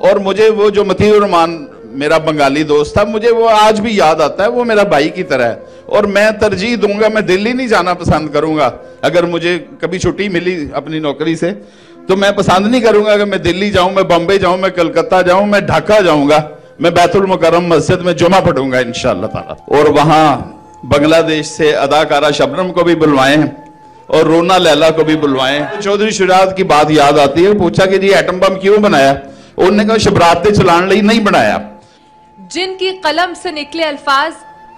اور مجھے وہ جو مطیع الرحمان میرا بنگالی دوست تھا، مجھے وہ آج بھی یاد آتا ہے، وہ میرا بھائی کی طرح ہے. اور میں ترجیح دوں گا، میں دلی نہیں جانا پسند کروں گا. اگر مجھے کبھی چھٹی ملی اپنی نوکری سے تو میں پسند نہیں کروں گا کہ میں دلی جاؤں، میں بمبئی جاؤں، میں کلکتہ جاؤں، میں ڈھاکہ جاؤں گا. میں بیت المکرم مسجد میں جمعہ پڑھوں گا انشاءاللہ تعالی. اور وہاں بنگلہ دیش سے اداکارہ شبنم کو بھی بلوائیں اور رونا لیلا کو بھی بلوائیں. چودھری شجاعت کی بات یاد آتی ہے، پوچھا کہ جی ایٹم بم کیوں بنایا؟ انہوں نے کہا شبرات دے چلان لئی نہیں بنایا. جن کی قلم سے نکلے الفاظ،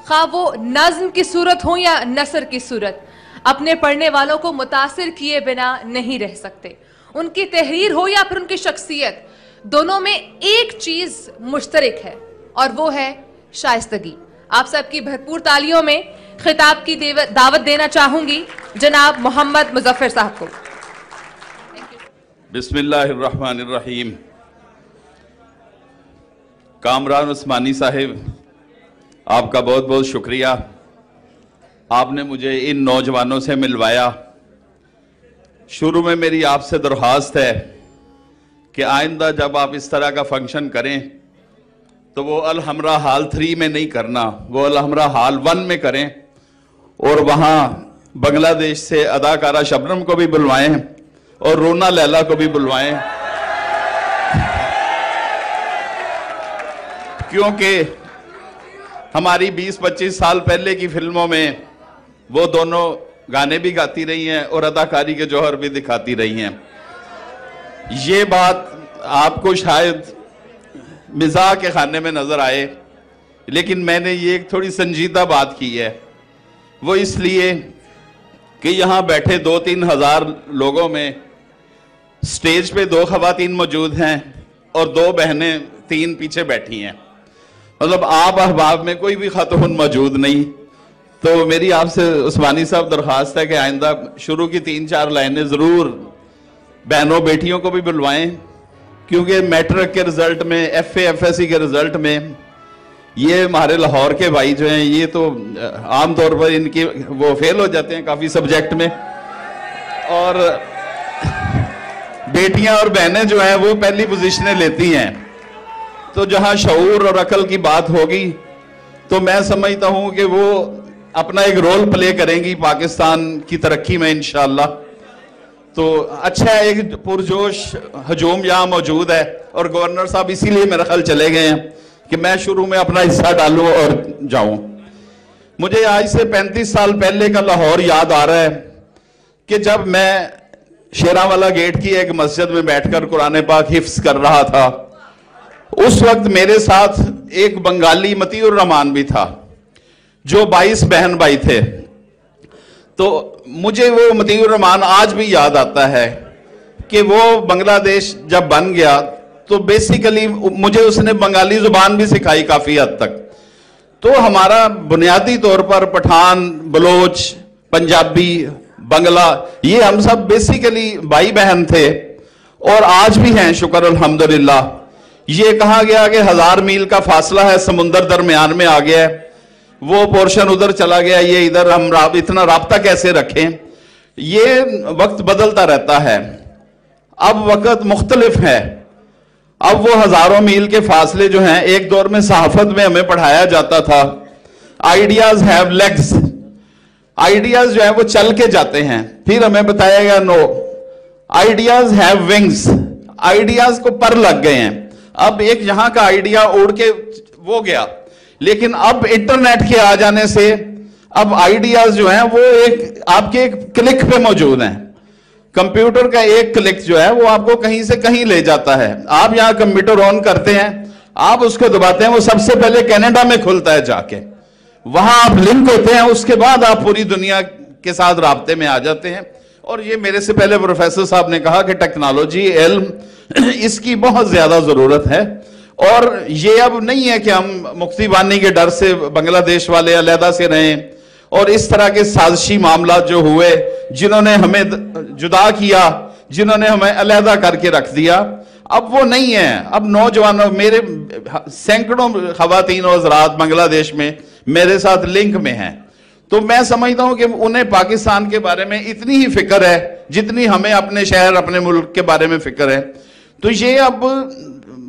خواہ وہ نظم کی صورت ہوں یا نثر کی صورت، اپنے پڑھنے والوں کو متاثر کیے بنا نہیں رہ سکتے. ان کی تحریر ہو یا پھر ان کی شخصیت، دونوں میں ایک چیز مشترک ہے اور وہ ہے شائستگی. آپ سب کی بھرپور تالیوں میں خطاب کی دعوت دینا چاہوں گی جناب محمد مظفر صاحب کو. بسم اللہ الرحمن الرحیم. کامران عثمانی صاحب، آپ کا بہت بہت شکریہ. آپ نے مجھے ان نوجوانوں سے ملوایا. شروع میں میری آپ سے درخواست ہے کہ آئندہ جب آپ اس طرح کا فنکشن کریں تو وہ الحمرہ ہال 3 میں نہیں کرنا، وہ الحمرہ ہال 1 میں کریں. اور وہاں بنگلہ دیش سے اداکارہ شبنم کو بھی بلوائیں اور رونا لیلا کو بھی بلوائیں، کیونکہ ہماری 20-25 سال پہلے کی فلموں میں وہ دونوں گانے بھی گاتی رہی ہیں اور اداکاری کے جوہر بھی دکھاتی رہی ہیں. یہ بات آپ کو شاید مزاح کے خانے میں نظر آئے، لیکن میں نے یہ ایک تھوڑی سنجیدہ بات کی ہے. وہ اس لیے کہ یہاں بیٹھے 2-3 ہزار لوگوں میں سٹیج پہ 2 خواتین موجود ہیں اور 2 بہنیں 3 پیچھے بیٹھی ہیں. مطلب آپ احباب میں کوئی بھی خاتون موجود نہیں. تو میری آپ سے عثمانی صاحب درخواست ہے کہ آئندہ شروع کی 3-4 لائنیں ضرور بہنوں بیٹیوں کو بھی بلوائیں، کیونکہ میٹرک کے رزلٹ میں، F A F S C کے رزلٹ میں یہ ہمارے لاہور کے بھائی جو ہیں یہ تو عام طور پر ان کی وہ فیل ہو جاتے ہیں کافی سبجیکٹ میں، اور بیٹیاں اور بہنیں جو ہیں وہ پہلی پوزیشنیں لیتی ہیں. تو جہاں شعور اور عقل کی بات ہوگی تو میں سمجھتا ہوں کہ وہ اپنا ایک رول پلے کریں گی پاکستان کی ترقی میں انشاءاللہ. تو اچھا ہے، ایک پرجوش ہجوم یہاں موجود ہے اور گورنر صاحب اسی لیے میرا خیال چلے گئے ہیں کہ میں شروع میں اپنا حصہ ڈالوں اور جاؤں. مجھے آج سے 35 سال پہلے کا لاہور یاد آ رہا ہے کہ جب میں شیراں والا گیٹ کی ایک مسجد میں بیٹھ کر قرآن پاک حفظ کر رہا تھا. اس وقت میرے ساتھ ایک بنگالی مطیع الرحمان بھی تھا جو 22 بہن بھائی تھے. تو مجھے وہ مطیع الرحمان آج بھی یاد آتا ہے کہ وہ بنگلہ دیش جب بن گیا تو بیسیکلی مجھے اس نے بنگالی زبان بھی سکھائی کافی حد تک. تو ہمارا بنیادی طور پر پٹھان، بلوچ، پنجابی، بنگلہ، یہ ہم سب بیسیکلی بھائی بہن تھے اور آج بھی ہیں شکر الحمدللہ. یہ کہا گیا کہ 1000 میل کا فاصلہ ہے، سمندر درمیان میں آ گیا ہے، وہ پورشن ادھر چلا گیا، یہ ادھر، ہم اتنا رابطہ کیسے رکھیں؟ یہ وقت بدلتا رہتا ہے. اب وقت مختلف ہے. اب وہ ہزاروں میل کے فاصلے جو ہیں، ایک دور میں صحافت میں ہمیں پڑھایا جاتا تھا آئیڈیاز ہیو لیگز، آئیڈیاز جو ہیں وہ چل کے جاتے ہیں. پھر ہمیں بتایا گیا نو، آئیڈیاز ہیو ونگز، آئیڈیاز کو پر لگ گئے ہیں. اب ایک یہاں کا آئیڈیا اڑ کے وہ گیا، لیکن اب انٹرنیٹ کے آ جانے سے اب آئیڈیاز جو ہیں وہ آپ کے ایک کلک پہ موجود ہیں. کمپیوٹر کا ایک کلک جو ہے وہ آپ کو کہیں سے کہیں لے جاتا ہے. آپ یہاں کمپیوٹر آن کرتے ہیں، آپ اس کو دباتے ہیں، وہ سب سے پہلے کینیڈا میں کھلتا ہے، جا کے وہاں آپ لنک ہوتے ہیں، اس کے بعد آپ پوری دنیا کے ساتھ رابطے میں آ جاتے ہیں. اور یہ میرے سے پہلے پروفیسر صاحب نے کہا کہ ٹیکنالوجی، علم، اس کی بہت زیادہ ضرورت ہے. اور یہ اب نہیں ہے کہ ہم مفتی بانی کے ڈر سے بنگلہ دیش والے علیحدہ سے رہیں، اور اس طرح کے سازشی معاملات جو ہوئے، جنہوں نے ہمیں جدا کیا، جنہوں نے ہمیں علیحدہ کر کے رکھ دیا، اب وہ نہیں ہے. اب نوجوانوں، میرے سینکڑوں خواتین و حضرات بنگلہ دیش میں میرے ساتھ لنک میں ہیں. تو میں سمجھتا ہوں کہ انہیں پاکستان کے بارے میں اتنی ہی فکر ہے جتنی ہمیں اپنے شہر، اپنے ملک کے بارے میں فکر ہے. تو یہ اب